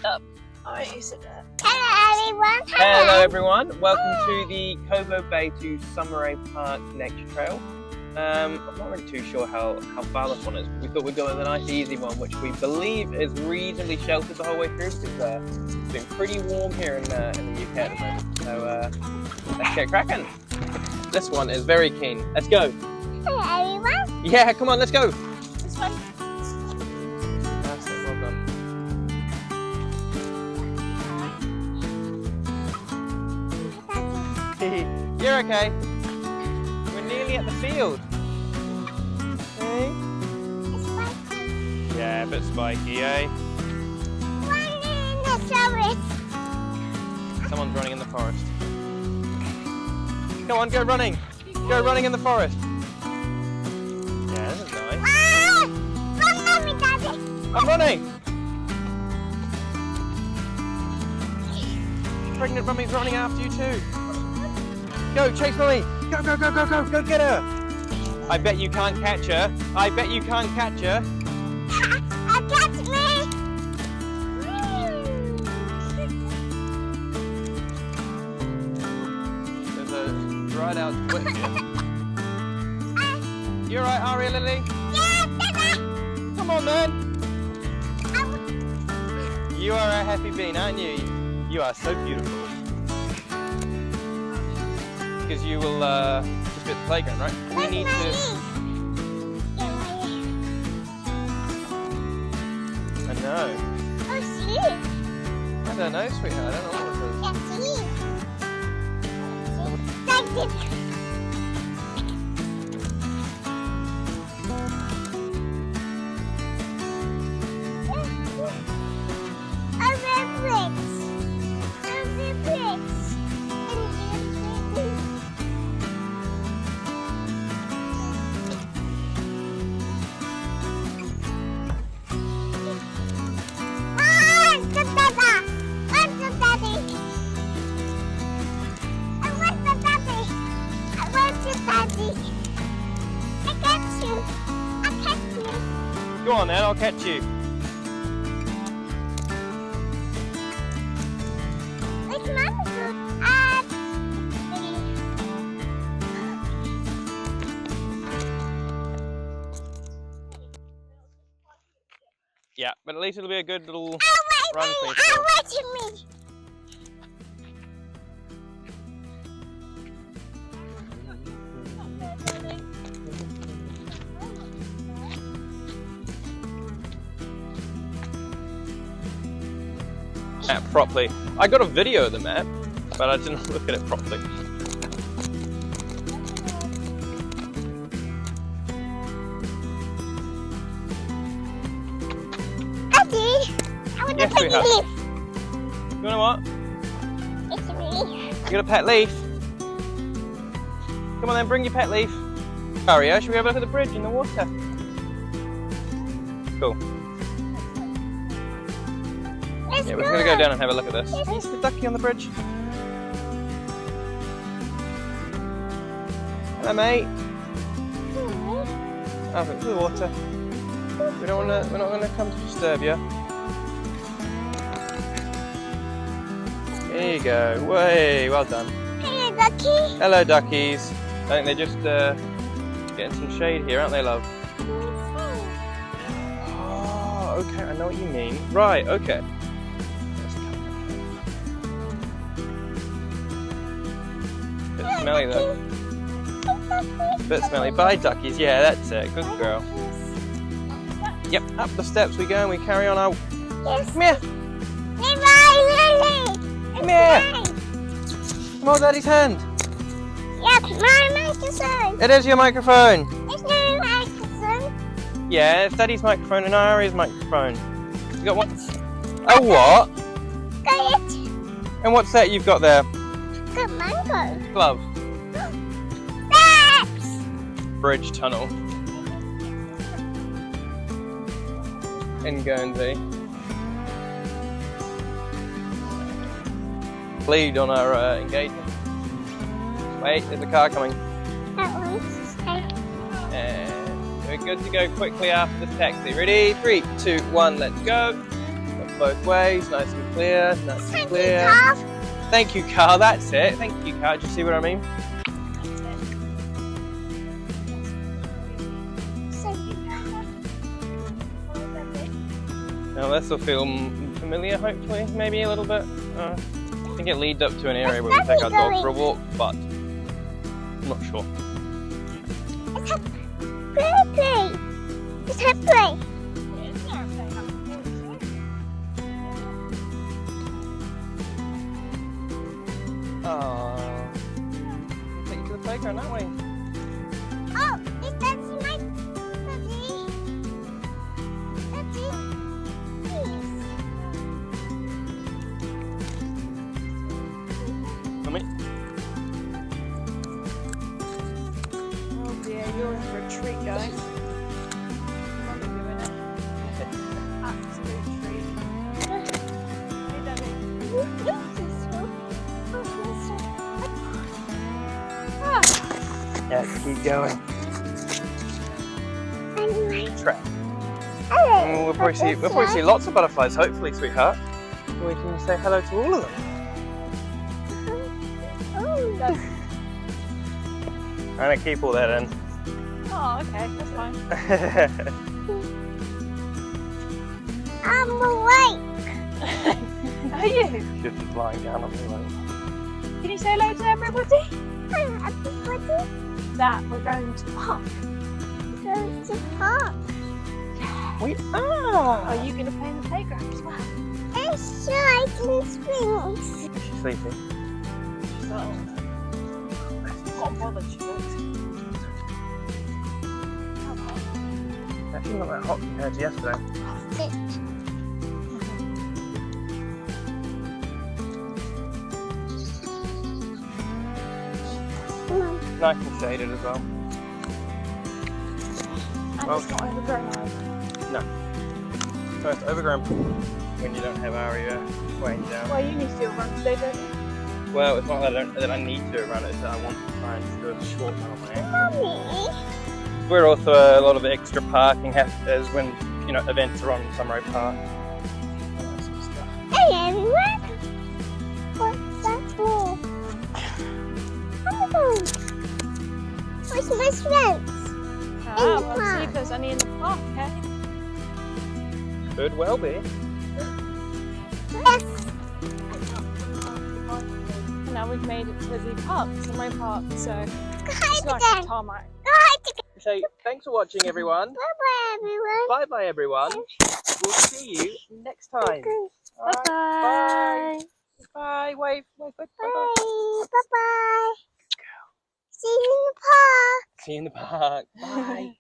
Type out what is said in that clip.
up. Alright, you sit there. Hello everyone. Hello everyone. Welcome to the Cobo Bay to Saumarez Park Nature Trail. I'm not really too sure how far this one is. We thought we'd go with a nice easy one, which we believe is reasonably sheltered the whole way through, because it's been pretty warm here in the UK at the moment. So let's get cracking. This one is very keen. Let's go. Hello everyone. Yeah, come on, let's go. This one. That's it, well done. You're okay. We're nearly at the field. Okay. It's spiky. Yeah, a bit spiky, eh? Running in the forest. Someone's running in the forest. Come on, go running. Go running in the forest. Yeah, this is nice. Ah! Run, mommy, daddy. I'm running. Pregnant mummy's running after you too. Go, chase mummy. Go, go, go, go, go. Go get her. I bet you can't catch her. I bet you can't catch her. Catch me. There's a dried out twitch here. You alright, Aria Lily? Yeah, Dada. Come on then. You are a happy bean, aren't you? You are so beautiful. Because you will just be at the playground, right? We need to. I know. Oh, see. I don't know, sweetheart. I don't know what Yeah, see. Like this. Go on then, I'll catch you. It's not good. Yeah, but at least it'll be a good little run for you. Me. Map properly. I got a video of the map, but I didn't look at it properly. Daddy, I want Yes, to pet sweetheart. leaf. You know what? It's me. You got a pet leaf? Come on then, bring your pet leaf. Aria, should we have a look at the bridge in the water? Cool. Let's Yeah, we're just going to go down and have a look at this. Yes. There's the ducky on the bridge. Hello, mate. Have it to the water. We're not going to come to disturb you. There you go. Way, well done. Hello, ducky. Hello, duckies. I think they're just getting some shade here, aren't they, love? Oh, okay. I know what you mean. Right. Okay. Bit smelly though. Bit smelly. Bye, duckies. Yeah, that's it. Good girl. Yep. Up the steps we go and we carry on our. Yes. Come here. Come here. Come on, Daddy's hand. Yes, my microphone. It is your microphone. It's my microphone. Yeah, it's Daddy's microphone and Ari's microphone. You got what? Oh, what? Got it. And what's that you've got there? Good mango. Glove. Steps. Bridge tunnel. In Guernsey. Lead on our engagement. Wait, there's a car coming. That one's safe. And we're good to go quickly after this taxi. Ready? 3, 2, 1, let's go. both ways, nice and clear, nice and Thank clear. you, Carl. Thank you, Carl. That's it. Thank you, Carl. Do you see what I mean? Thank you, Carl. Now this will feel familiar, hopefully, maybe a little bit. I think it leads up to an area where we take our dog for a walk, but I'm not sure. It's a play. It's a play. Oh, take you to the playground that way. Oh, is that my daddy? Daddy, please. Come in. Oh dear, you're in for a treat, guys. Absolute treat. Hey, Daddy. Yeah, keep going. Track. We'll probably see lots of butterflies, hopefully, sweetheart. We can say hello to all of them. I'm gonna keep all that in. Oh, okay, that's fine. I'm awake. Are you? Should be lying down on me. Can you say hello to everybody? Everybody That we're going to park. go to park. We are. Are you going to play in the playground as well? And sliding swings. She's sleeping. So, not bothered, she looks. Actually not that hot compared to yesterday. Nice and shaded as well. And Well, it's not overgrown either. So it's overgrown when you don't have Aria weighing you down. Well, you need to do a run today, don't you? Well, it's not that I need to run it, it's that I want to try and do a short run on my ankle. Mommy. Where also a lot of extra parking is when, you know, events are on Saumarez Park. All that sort of stuff. Hey everyone. What's that for? Hello. Where's my friends? Ah, In the well, park. see if there's any in the park, okay? Could well be. Yes. And now we've made it to the park, Saumarez Park, so it's Hi nice again. and tarmac. Hi again. So thanks for watching, everyone. Bye-bye, everyone. Bye bye, everyone. We'll see you next time. All right, Bye-bye. bye. Wave. Bye. Bye. Bye-bye. See you in the park. See you in the park. Bye.